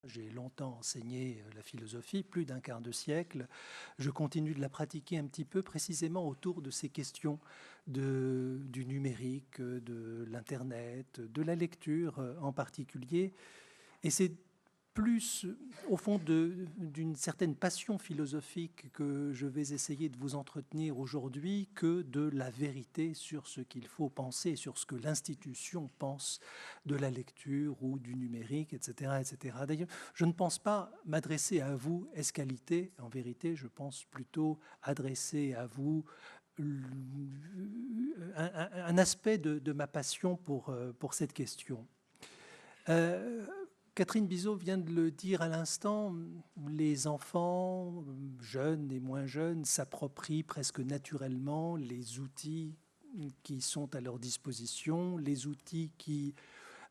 J'ai longtemps enseigné la philosophie, plus d'un quart de siècle. Je continue de la pratiquer un petit peu précisément autour de ces questions du numérique, de l'Internet, de la lecture en particulier. Et c'est plus, au fond, d'une certaine passion philosophique que je vais essayer de vous entretenir aujourd'hui que de la vérité sur ce qu'il faut penser, sur ce que l'institution pense de la lecture ou du numérique, etc. etc. D'ailleurs, je ne pense pas m'adresser à vous, escalité. En vérité, je pense plutôt adresser à vous un aspect de ma passion pour cette question. Catherine Bizot vient de le dire à l'instant, les enfants, jeunes et moins jeunes, s'approprient presque naturellement les outils qui sont à leur disposition, les outils qui,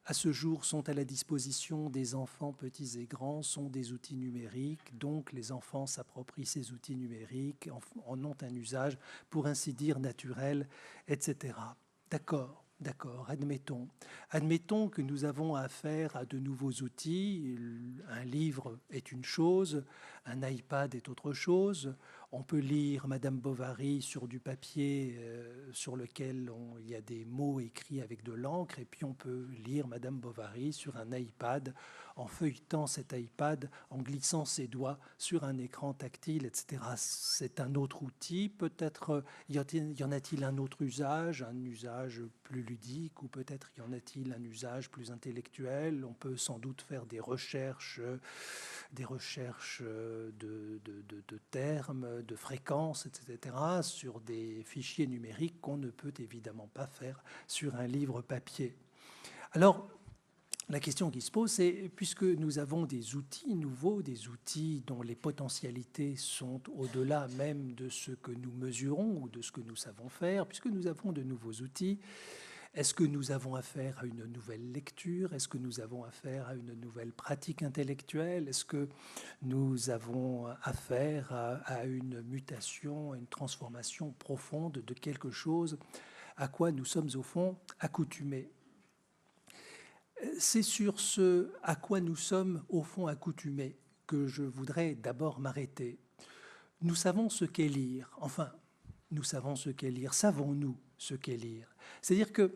à ce jour, sont à la disposition des enfants petits et grands, sont des outils numériques, donc les enfants s'approprient ces outils numériques, en ont un usage, pour ainsi dire, naturel, etc. D'accord. D'accord, admettons. Admettons que nous avons affaire à de nouveaux outils. Un livre est une chose, un iPad est autre chose. On peut lire Madame Bovary sur du papier sur lequel il y a des mots écrits avec de l'encre, et puis on peut lire Madame Bovary sur un iPad en feuilletant cet iPad, en glissant ses doigts sur un écran tactile, etc. C'est un autre outil. Peut-être y en a-t-il un autre usage, un usage plus ludique, ou peut-être y en a-t-il un usage plus intellectuel. On peut sans doute faire des recherches de termes, de fréquences, etc., sur des fichiers numériques qu'on ne peut évidemment pas faire sur un livre papier. Alors, la question qui se pose, c'est, puisque nous avons des outils nouveaux, des outils dont les potentialités sont au-delà même de ce que nous mesurons ou de ce que nous savons faire, puisque nous avons de nouveaux outils, est-ce que nous avons affaire à une nouvelle lecture? Est-ce que nous avons affaire à une nouvelle pratique intellectuelle? Est-ce que nous avons affaire à une mutation, à une transformation profonde de quelque chose à quoi nous sommes au fond accoutumés? C'est sur ce à quoi nous sommes au fond accoutumés que je voudrais d'abord m'arrêter. Nous savons ce qu'est lire. Enfin, nous savons ce qu'est lire. Savons-nous ce qu'est lire? C'est-à-dire que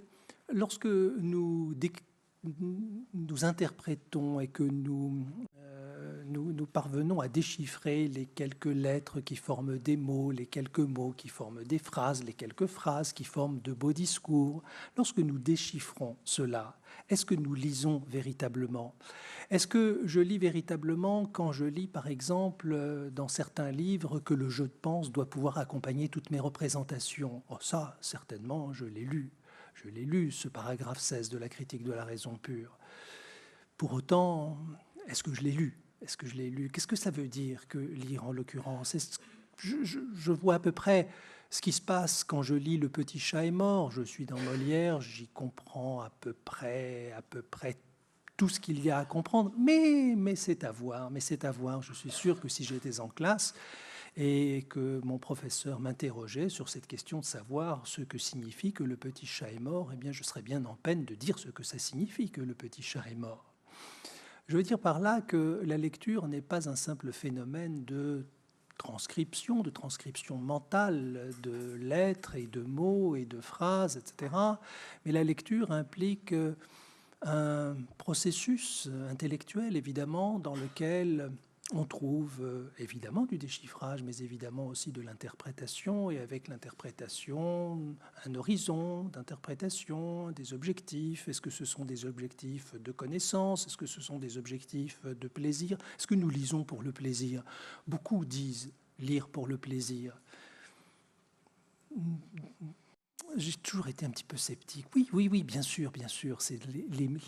lorsque nous interprétons et que nous parvenons à déchiffrer les quelques lettres qui forment des mots, les quelques mots qui forment des phrases, les quelques phrases qui forment de beaux discours, lorsque nous déchiffrons cela, est-ce que nous lisons véritablement? Est-ce que je lis véritablement quand je lis, par exemple, dans certains livres, que le jeu de pense doit pouvoir accompagner toutes mes représentations? Oh, ça, certainement, je l'ai lu. Je l'ai lu, ce paragraphe 16 de la critique de la raison pure. Pour autant, est-ce que je l'ai lu? Est-ce que je l'ai lu? Qu'est-ce que ça veut dire que lire en l'occurrence? Je vois à peu près ce qui se passe quand je lis Le Petit Chat est mort. Je suis dans Molière, j'y comprends à peu près tout ce qu'il y a à comprendre, mais c'est à voir, mais c'est à voir. Je suis sûr que si j'étais en classe et que mon professeur m'interrogeait sur cette question de savoir ce que signifie que le petit chat est mort, eh bien, je serais bien en peine de dire ce que ça signifie que le petit chat est mort. Je veux dire par là que la lecture n'est pas un simple phénomène de transcription mentale de lettres et de mots et de phrases, etc. Mais la lecture implique un processus intellectuel, évidemment, dans lequel on trouve évidemment du déchiffrage, mais évidemment aussi de l'interprétation, et avec l'interprétation, un horizon d'interprétation, des objectifs. Est-ce que ce sont des objectifs de connaissance? Est-ce que ce sont des objectifs de plaisir? Est-ce que nous lisons pour le plaisir? Beaucoup disent lire pour le plaisir. J'ai toujours été un petit peu sceptique. Oui, bien sûr. C'est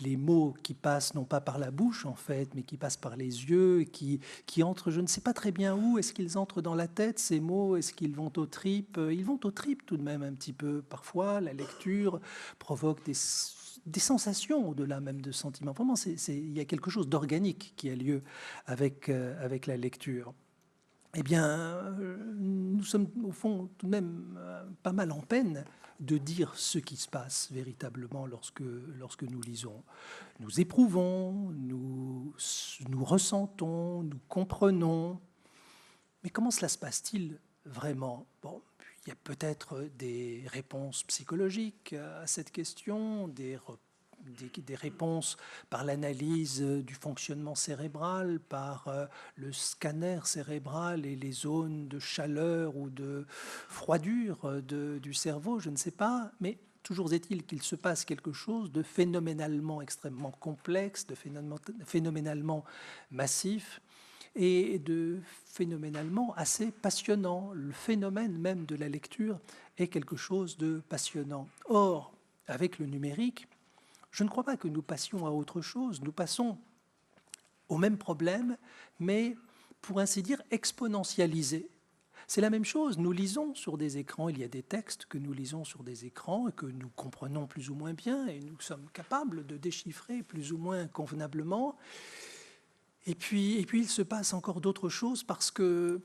les mots qui passent non pas par la bouche, en fait, mais qui passent par les yeux, qui entrent, je ne sais pas très bien où. Est-ce qu'ils entrent dans la tête, ces mots? Est-ce qu'ils vont aux tripes? Ils vont aux tripes tout de même un petit peu. Parfois, la lecture provoque des sensations au-delà même de sentiments. Vraiment, il y a quelque chose d'organique qui a lieu avec la lecture. Eh bien, nous sommes au fond tout de même pas mal en peine de dire ce qui se passe véritablement lorsque nous lisons. Nous éprouvons, nous nous ressentons, nous comprenons. Mais comment cela se passe-t-il vraiment? Bon, il y a peut-être des réponses psychologiques à cette question, des réponses par l'analyse du fonctionnement cérébral, par le scanner cérébral et les zones de chaleur ou de froidure du cerveau, je ne sais pas, mais toujours est-il qu'il se passe quelque chose de phénoménalement extrêmement complexe, de phénoménalement massif, et de phénoménalement assez passionnant. Le phénomène même de la lecture est quelque chose de passionnant. Or, avec le numérique, je ne crois pas que nous passions à autre chose. Nous passons au même problème, mais pour ainsi dire exponentialisé. C'est la même chose, nous lisons sur des écrans, il y a des textes que nous lisons sur des écrans et que nous comprenons plus ou moins bien et nous sommes capables de déchiffrer plus ou moins convenablement. Et puis il se passe encore d'autres choses parce que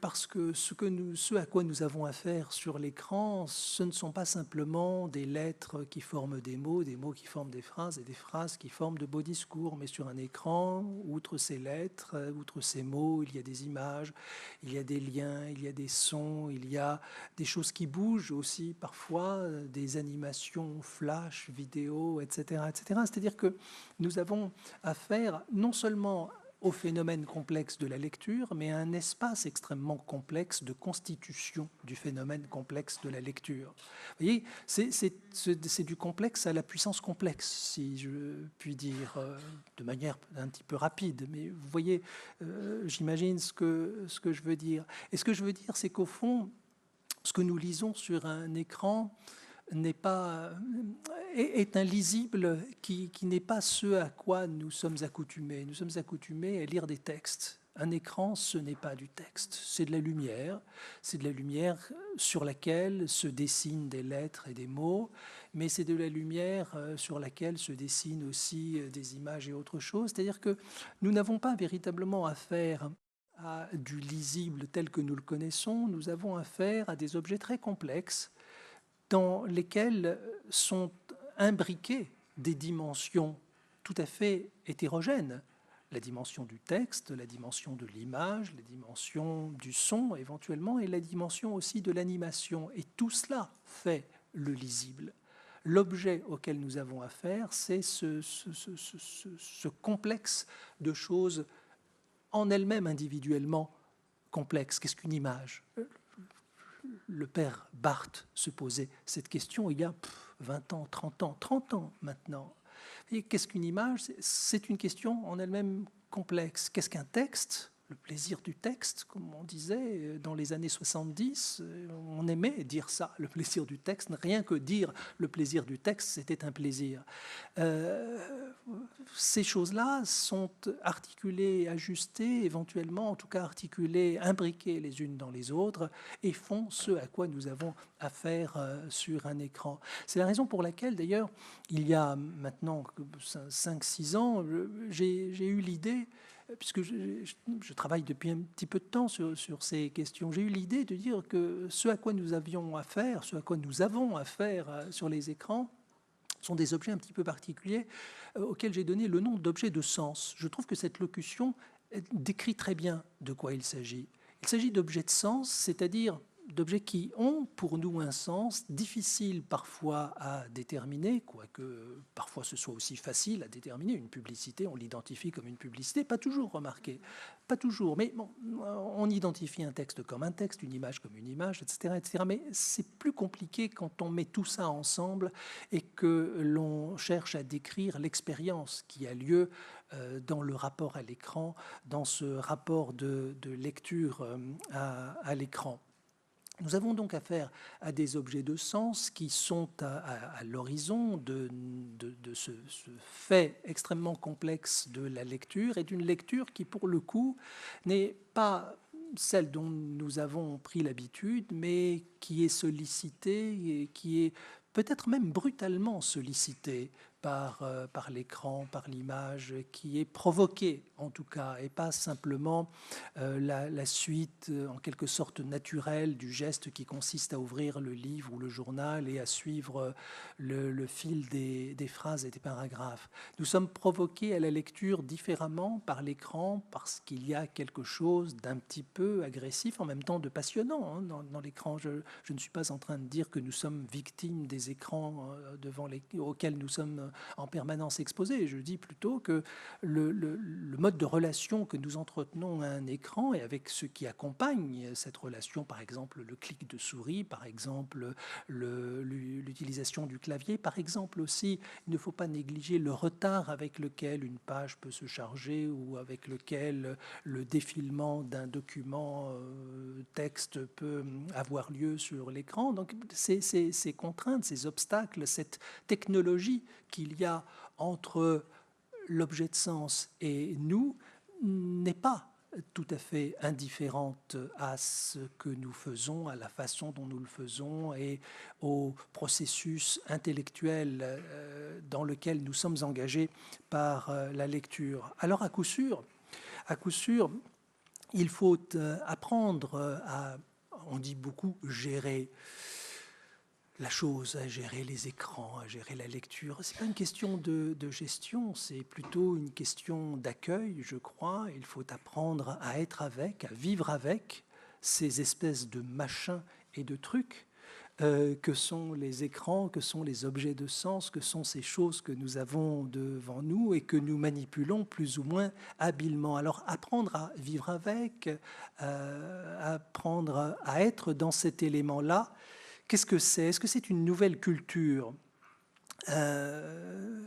ce à quoi nous avons affaire sur l'écran, ce ne sont pas simplement des lettres qui forment des mots qui forment des phrases et des phrases qui forment de beaux discours. Mais sur un écran, outre ces lettres, outre ces mots, il y a des images, il y a des liens, il y a des sons, il y a des choses qui bougent aussi parfois, des animations flash, vidéo, etc., etc. C'est-à-dire que nous avons affaire non seulement au phénomène complexe de la lecture, mais à un espace extrêmement complexe de constitution du phénomène complexe de la lecture. Vous voyez, c'est du complexe à la puissance complexe, si je puis dire, de manière un petit peu rapide. Mais vous voyez, j'imagine ce que je veux dire. Et ce que je veux dire, c'est qu'au fond, ce que nous lisons sur un écran n'est pas est un lisible qui n'est pas ce à quoi nous sommes accoutumés. Nous sommes accoutumés à lire des textes. Un écran, ce n'est pas du texte, c'est de la lumière. C'est de la lumière sur laquelle se dessinent des lettres et des mots, mais c'est de la lumière sur laquelle se dessinent aussi des images et autre chose. C'est-à-dire que nous n'avons pas véritablement affaire à du lisible tel que nous le connaissons. Nous avons affaire à des objets très complexes dans lesquels sont imbriquées des dimensions tout à fait hétérogènes. La dimension du texte, la dimension de l'image, la dimension du son éventuellement, et la dimension aussi de l'animation. Et tout cela fait le lisible. L'objet auquel nous avons affaire, c'est ce complexe de choses en elles-mêmes individuellement complexes. Qu'est-ce qu'une image ? Le père Barthes se posait cette question il y a 20 ans, 30 ans maintenant. Et qu'est-ce qu'une image? C'est une question en elle-même complexe. Qu'est-ce qu'un texte? Le plaisir du texte, comme on disait dans les années 70, on aimait dire ça, le plaisir du texte. Rien que dire le plaisir du texte, c'était un plaisir. Ces choses-là sont articulées, ajustées, éventuellement, en tout cas articulées, imbriquées les unes dans les autres, et font ce à quoi nous avons affaire sur un écran. C'est la raison pour laquelle, d'ailleurs, il y a maintenant 5-6 ans, j'ai eu l'idée, puisque je travaille depuis un petit peu de temps sur ces questions, j'ai eu l'idée de dire que ce à quoi nous avions affaire, ce à quoi nous avons affaire sur les écrans, sont des objets un petit peu particuliers auxquels j'ai donné le nom d'objets de sens. Je trouve que cette locution décrit très bien de quoi il s'agit. Il s'agit d'objets de sens, c'est-à-dire d'objets qui ont pour nous un sens difficile parfois à déterminer, quoique parfois ce soit aussi facile à déterminer. Une publicité, on l'identifie comme une publicité, pas toujours, remarquez, pas toujours, mais bon, on identifie un texte comme un texte, une image comme une image, etc., etc. Mais c'est plus compliqué quand on met tout ça ensemble et que l'on cherche à décrire l'expérience qui a lieu dans le rapport à l'écran, dans ce rapport de lecture à l'écran. Nous avons donc affaire à des objets de sens qui sont à l'horizon de ce fait extrêmement complexe de la lecture, et d'une lecture qui, pour le coup, n'est pas celle dont nous avons pris l'habitude, mais qui est sollicitée et qui est peut-être même brutalement sollicitée par l'écran, par l'image, qui est provoquée en tout cas, et pas simplement la suite en quelque sorte naturelle du geste qui consiste à ouvrir le livre ou le journal et à suivre le fil des phrases et des paragraphes. Nous sommes provoqués à la lecture différemment par l'écran parce qu'il y a quelque chose d'un petit peu agressif, en même temps de passionnant dans l'écran. Je ne suis pas en train de dire que nous sommes victimes des écrans auxquels nous sommes en permanence exposés. Je dis plutôt que le mode de relation que nous entretenons à un écran et avec ce qui accompagne cette relation, par exemple le clic de souris, par exemple l'utilisation du clavier, par exemple aussi, il ne faut pas négliger le retard avec lequel une page peut se charger ou avec lequel le défilement d'un document texte peut avoir lieu sur l'écran. Donc ces contraintes, ces obstacles, cette technologie qu'il y a entre l'objet de sens et nous n'est pas tout à fait indifférente à ce que nous faisons, à la façon dont nous le faisons et au processus intellectuel dans lequel nous sommes engagés par la lecture. Alors à coup sûr, il faut apprendre à, on dit beaucoup, gérer la chose, à gérer les écrans, à gérer la lecture. Ce n'est pas une question de gestion, c'est plutôt une question d'accueil, je crois. Il faut apprendre à être avec, à vivre avec ces espèces de machins et de trucs que sont les écrans, que sont les objets de sens, que sont ces choses que nous avons devant nous et que nous manipulons plus ou moins habilement. Alors apprendre à vivre avec, apprendre à être dans cet élément-là, qu'est-ce que c'est? Est-ce que c'est une nouvelle culture? Ce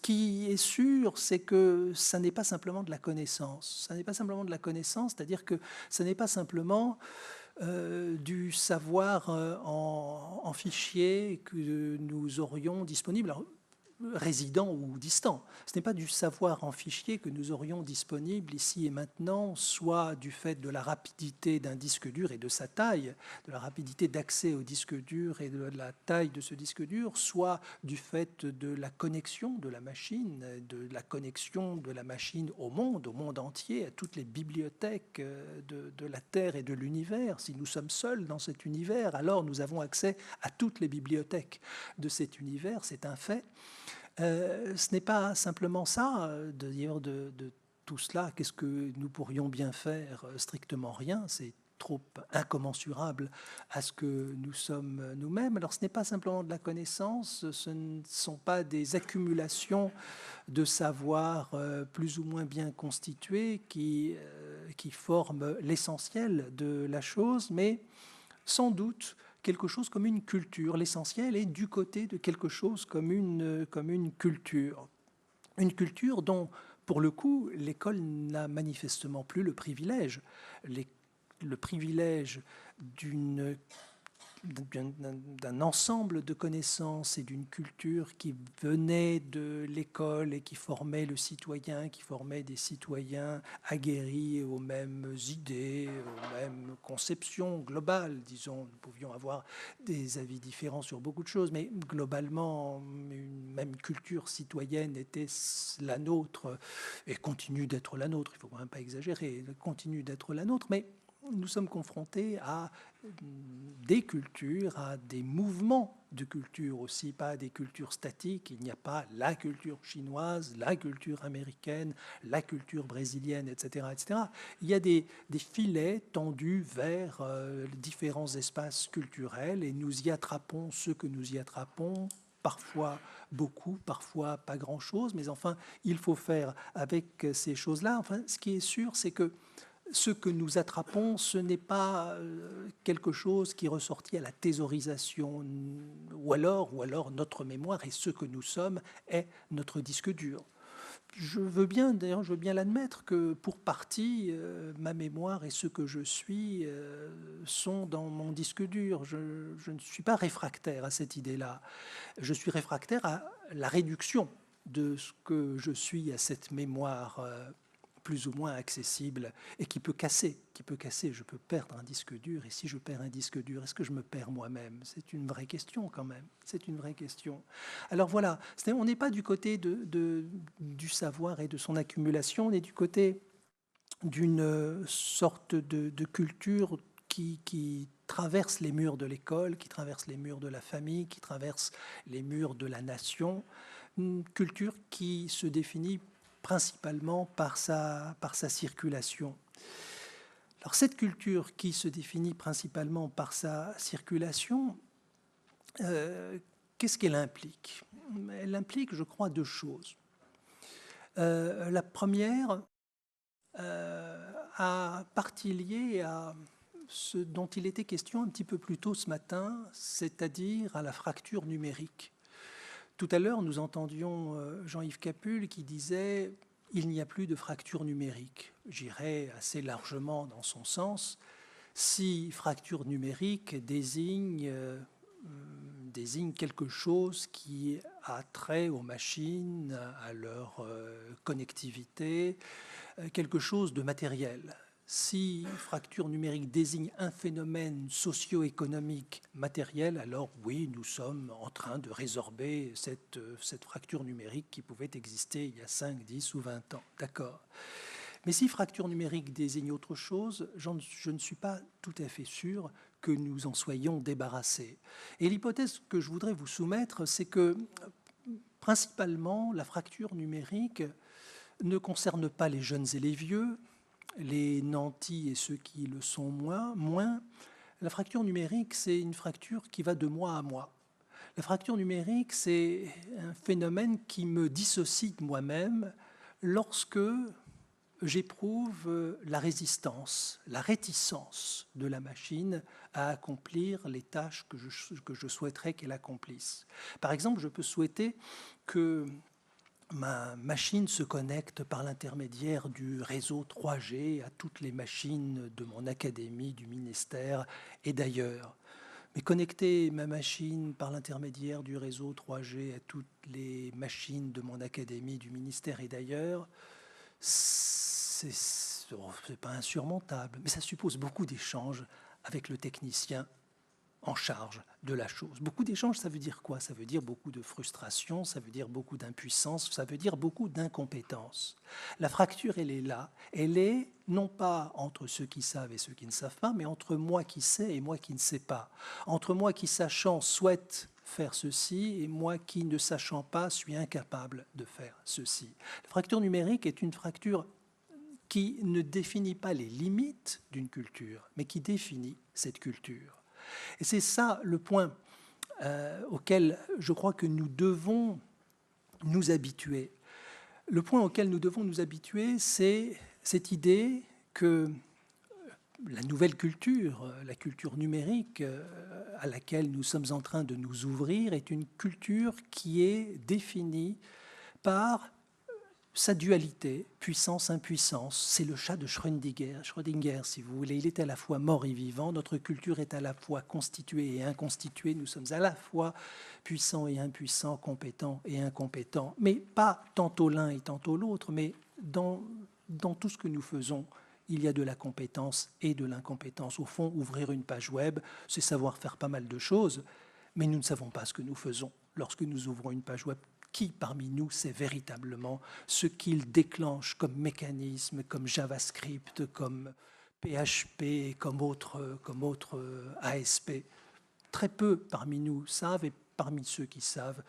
qui est sûr, c'est que ça n'est pas simplement de la connaissance. Ça n'est pas simplement de la connaissance, c'est-à-dire que ça n'est pas simplement du savoir en fichier que nous aurions disponible. Alors, résident ou distant. Ce n'est pas du savoir en fichier que nous aurions disponible ici et maintenant, soit du fait de la rapidité d'un disque dur et de sa taille, de la rapidité d'accès au disque dur et de la taille de ce disque dur, soit du fait de la connexion de la machine au monde entier, à toutes les bibliothèques de la Terre et de l'univers. Si nous sommes seuls dans cet univers, alors nous avons accès à toutes les bibliothèques de cet univers, c'est un fait. Ce n'est pas simplement ça, de dire de tout cela, qu'est-ce que nous pourrions bien faire? Strictement rien, c'est trop incommensurable à ce que nous sommes nous-mêmes. Alors ce n'est pas simplement de la connaissance, ce ne sont pas des accumulations de savoir plus ou moins bien constitués qui forment l'essentiel de la chose, mais sans doute quelque chose comme une culture. L'essentiel est du côté de quelque chose comme une culture. Une culture dont, pour le coup, l'école n'a manifestement plus le privilège. Le privilège d'un ensemble de connaissances et d'une culture qui venait de l'école et qui formait le citoyen, qui formait des citoyens aguerris aux mêmes idées, aux mêmes conceptions globales, disons. Nous pouvions avoir des avis différents sur beaucoup de choses, mais globalement, une même culture citoyenne était la nôtre et continue d'être la nôtre, il ne faut quand même pas exagérer, continue d'être la nôtre, mais nous sommes confrontés à des cultures, à des mouvements de culture aussi, pas des cultures statiques. Il n'y a pas la culture chinoise, la culture américaine, la culture brésilienne, etc. etc. Il y a des filets tendus vers différents espaces culturels et nous y attrapons ce que nous y attrapons, parfois beaucoup, parfois pas grand-chose, mais enfin, il faut faire avec ces choses-là. Enfin, ce qui est sûr, c'est que ce que nous attrapons, ce n'est pas quelque chose qui est ressorti à la thésaurisation, ou alors notre mémoire et ce que nous sommes est notre disque dur. Je veux bien, d'ailleurs, je veux bien l'admettre que pour partie, ma mémoire et ce que je suis sont dans mon disque dur. Je ne suis pas réfractaire à cette idée-là. Je suis réfractaire à la réduction de ce que je suis à cette mémoire plus ou moins accessible et qui peut casser, Je peux perdre un disque dur, et si je perds un disque dur, est-ce que je me perds moi-même? C'est une vraie question quand même, c'est une vraie question. Alors voilà, on n'est pas du côté du savoir et de son accumulation, on est du côté d'une sorte de culture qui traverse les murs de l'école, qui traverse les murs de la famille, qui traverse les murs de la nation, une culture qui se définit principalement par sa circulation. Alors cette culture qui se définit principalement par sa circulation, qu'est-ce qu'elle implique? Elle implique, je crois, deux choses. La première a partie liée à ce dont il était question un petit peu plus tôt ce matin, c'est-à-dire à la fracture numérique. Tout à l'heure, nous entendions Jean-Yves Capul qui disait « il n'y a plus de fracture numérique ». J'irais assez largement dans son sens. Si fracture numérique désigne quelque chose qui a trait aux machines, à leur connectivité, quelque chose de matériel. Si fracture numérique désigne un phénomène socio-économique matériel, alors oui, nous sommes en train de résorber cette fracture numérique qui pouvait exister il y a 5, 10 ou 20 ans. D'accord. Mais si fracture numérique désigne autre chose, je ne suis pas tout à fait sûr que nous en soyons débarrassés. Et l'hypothèse que je voudrais vous soumettre, c'est que principalement la fracture numérique ne concerne pas les jeunes et les vieux, les nantis et ceux qui le sont moins. La fracture numérique, c'est une fracture qui va de mois à mois. La fracture numérique, c'est un phénomène qui me dissocie de moi-même lorsque j'éprouve la résistance, la réticence de la machine à accomplir les tâches que je souhaiterais qu'elle accomplisse. Par exemple, je peux souhaiter que ma machine se connecte par l'intermédiaire du réseau 3G à toutes les machines de mon académie, du ministère et d'ailleurs. Mais connecter ma machine par l'intermédiaire du réseau 3G à toutes les machines de mon académie, du ministère et d'ailleurs, c'est pas insurmontable, mais ça suppose beaucoup d'échanges avec le technicien en charge de la chose. Beaucoup d'échanges, ça veut dire quoi? Ça veut dire beaucoup de frustration, ça veut dire beaucoup d'impuissance, ça veut dire beaucoup d'incompétence. La fracture, elle est là. Elle est non pas entre ceux qui savent et ceux qui ne savent pas, mais entre moi qui sais et moi qui ne sais pas. Entre moi qui, sachant, souhaite faire ceci et moi qui, ne sachant pas, suis incapable de faire ceci. La fracture numérique est une fracture qui ne définit pas les limites d'une culture, mais qui définit cette culture. Et c'est ça le point auquel je crois que nous devons nous habituer. Le point auquel nous devons nous habituer, c'est cette idée que la nouvelle culture, la culture numérique à laquelle nous sommes en train de nous ouvrir, est une culture qui est définie par sa dualité, puissance-impuissance. C'est le chat de Schrödinger, si vous voulez. Il est à la fois mort et vivant. Notre culture est à la fois constituée et inconstituée. Nous sommes à la fois puissants et impuissants, compétents et incompétents. Mais pas tantôt l'un et tantôt l'autre, mais dans tout ce que nous faisons, il y a de la compétence et de l'incompétence. Au fond, ouvrir une page web, c'est savoir faire pas mal de choses, mais nous ne savons pas ce que nous faisons lorsque nous ouvrons une page web. Qui parmi nous sait véritablement ce qu'il déclenche comme mécanisme, comme JavaScript, comme PHP, comme autre ASP? Très peu parmi nous savent, et parmi ceux qui savent,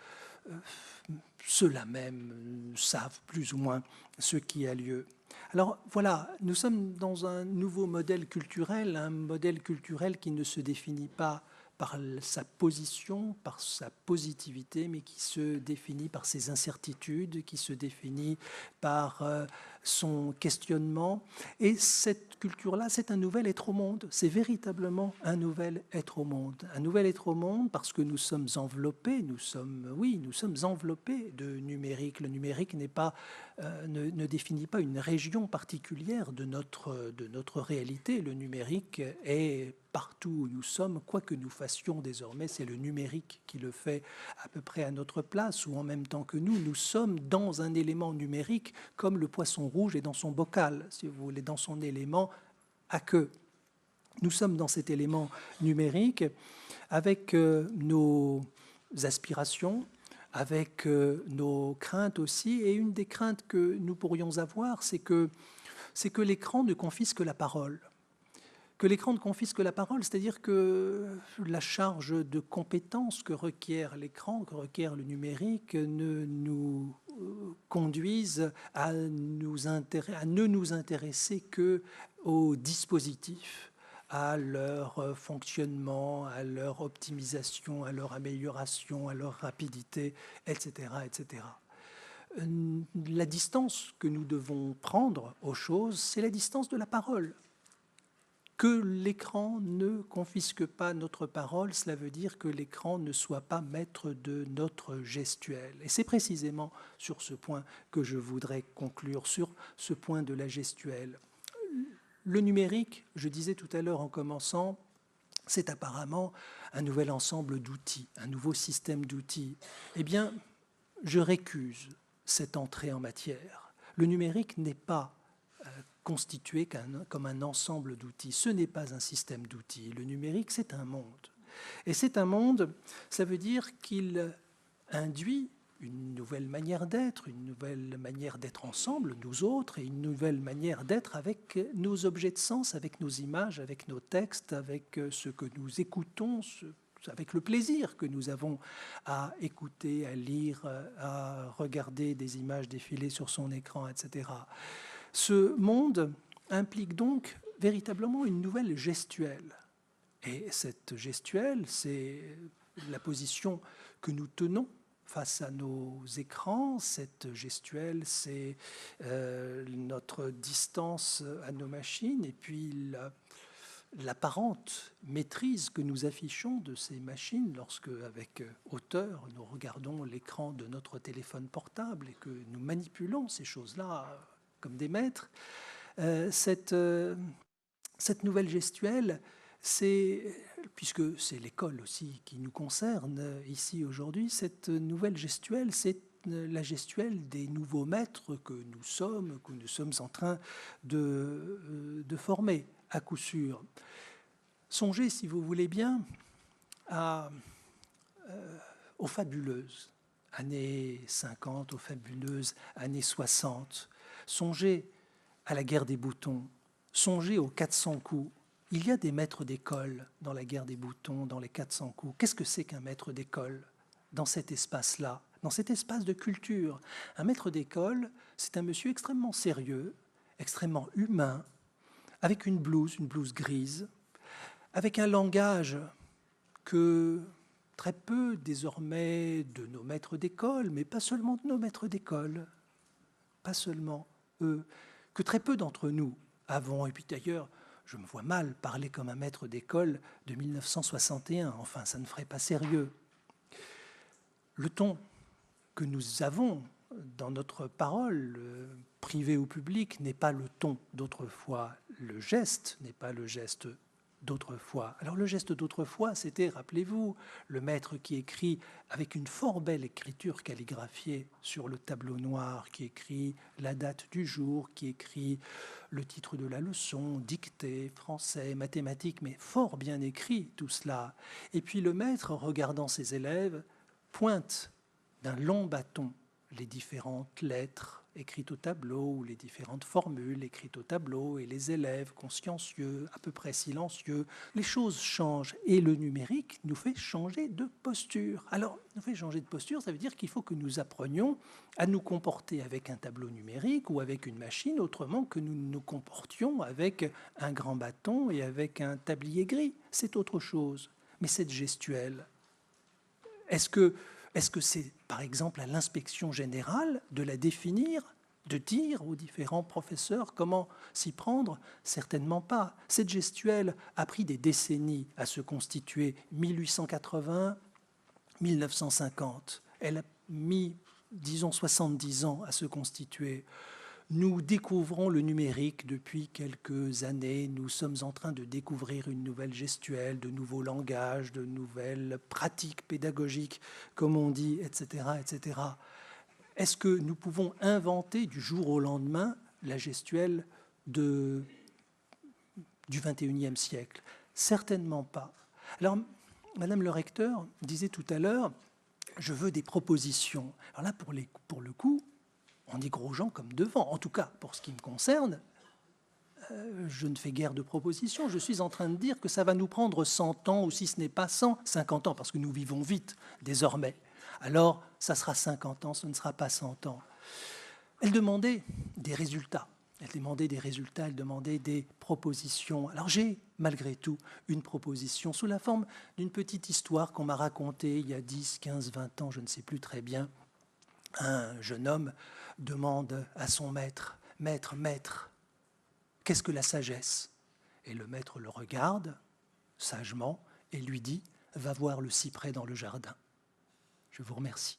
ceux-là même savent plus ou moins ce qui a lieu. Alors voilà, nous sommes dans un nouveau modèle culturel, un modèle culturel qui ne se définit pas par sa position, par sa positivité, mais qui se définit par ses incertitudes, qui se définit par son questionnement. Et cette culture-là, c'est un nouvel être au monde. C'est véritablement un nouvel être au monde. Un nouvel être au monde parce que nous sommes enveloppés, nous sommes enveloppés de numérique. Le numérique n'est pas, ne définit pas une région particulière de notre réalité. Le numérique est partout où nous sommes, quoi que nous fassions désormais, c'est le numérique qui le fait à peu près à notre place ou en même temps que nous. Nous sommes dans un élément numérique comme le poisson rouge est dans son bocal, si vous voulez, dans son élément à queue. Nous sommes dans cet élément numérique avec nos aspirations, avec nos craintes aussi. Et une des craintes que nous pourrions avoir, c'est que l'écran ne confisque la parole. Que l'écran ne confisque la parole, c'est-à-dire que la charge de compétences que requiert l'écran, que requiert le numérique, ne nous conduise à ne nous intéresser qu'aux dispositifs, à leur fonctionnement, à leur optimisation, à leur amélioration, à leur rapidité, etc., etc. La distance que nous devons prendre aux choses, c'est la distance de la parole. Que l'écran ne confisque pas notre parole, cela veut dire que l'écran ne soit pas maître de notre gestuelle. Et c'est précisément sur ce point que je voudrais conclure, sur ce point de la gestuelle. Le numérique, je disais tout à l'heure en commençant, c'est apparemment un nouvel ensemble d'outils, un nouveau système d'outils. Eh bien, je récuse cette entrée en matière. Le numérique n'est pas constitué comme un ensemble d'outils. Ce n'est pas un système d'outils. Le numérique, c'est un monde. Et c'est un monde, ça veut dire qu'il induit une nouvelle manière d'être ensemble, nous autres, et une nouvelle manière d'être avec nos objets de sens, avec nos images, avec nos textes, avec ce que nous écoutons, avec le plaisir que nous avons à écouter, à lire, à regarder des images défiler sur son écran, etc. Ce monde implique donc véritablement une nouvelle gestuelle. Et cette gestuelle, c'est la position que nous tenons face à nos écrans. Cette gestuelle, c'est notre distance à nos machines et puis l'apparente maîtrise que nous affichons de ces machines lorsque, avec hauteur, nous regardons l'écran de notre téléphone portable et que nous manipulons ces choses-là comme des maîtres. Cette nouvelle gestuelle, puisque c'est l'école aussi qui nous concerne ici aujourd'hui, cette nouvelle gestuelle, c'est la gestuelle des nouveaux maîtres que nous sommes en train de former, à coup sûr. Songez, si vous voulez bien, aux fabuleuses années 50, aux fabuleuses années 60. Songez à la guerre des boutons. Songez aux 400 coups. Il y a des maîtres d'école dans la guerre des boutons, dans les 400 coups. Qu'est-ce que c'est qu'un maître d'école dans cet espace-là, dans cet espace de culture? Un maître d'école, c'est un monsieur extrêmement sérieux, extrêmement humain, avec une blouse grise, avec un langage que très peu désormais de nos maîtres d'école, mais pas seulement de nos maîtres d'école, pas seulement eux, que très peu d'entre nous avons. Et puis d'ailleurs, je me vois mal parler comme un maître d'école de 1961. Enfin, ça ne ferait pas sérieux. Le ton que nous avons dans notre parole, privée ou publique, n'est pas le ton d'autrefois. Le geste n'est pas le geste d'autrefois. Alors le geste d'autrefois, c'était, rappelez-vous, le maître qui écrit avec une fort belle écriture calligraphiée sur le tableau noir, qui écrit la date du jour, qui écrit le titre de la leçon, dictée, français, mathématiques, mais fort bien écrit tout cela. Et puis le maître, regardant ses élèves, pointe d'un long bâton les différentes lettres écrites au tableau ou les différentes formules écrites au tableau et les élèves consciencieux, à peu près silencieux. Les choses changent et le numérique nous fait changer de posture. Alors, nous fait changer de posture, ça veut dire qu'il faut que nous apprenions à nous comporter avec un tableau numérique ou avec une machine autrement que nous nous comportions avec un grand bâton et avec un tablier gris. C'est autre chose. Mais cette gestuelle, est-ce que c'est, par exemple, à l'inspection générale de la définir, de dire aux différents professeurs comment s'y prendre? Certainement pas. Cette gestuelle a pris des décennies à se constituer, 1880, 1950. Elle a mis, disons, 70 ans à se constituer. Nous découvrons le numérique depuis quelques années. Nous sommes en train de découvrir une nouvelle gestuelle, de nouveaux langages, de nouvelles pratiques pédagogiques, comme on dit, etc., etc. Est-ce que nous pouvons inventer du jour au lendemain la gestuelle du XXIe siècle. Certainement pas. Alors, Madame le recteur disait tout à l'heure, je veux des propositions. Alors là, pour le coup, on est gros gens comme devant. En tout cas, pour ce qui me concerne, je ne fais guère de propositions. Je suis en train de dire que ça va nous prendre 100 ans, ou si ce n'est pas 100, 50 ans, parce que nous vivons vite désormais. Alors, ça sera 50 ans, ce ne sera pas 100 ans. Elle demandait des résultats. Elle demandait des résultats, elle demandait des propositions. Alors j'ai, malgré tout, une proposition sous la forme d'une petite histoire qu'on m'a racontée il y a 10, 15, 20 ans, je ne sais plus très bien. Un jeune homme demande à son maître, « Maître, maître, qu'est-ce que la sagesse ?» Et le maître le regarde sagement et lui dit « Va voir le cyprès dans le jardin. » Je vous remercie.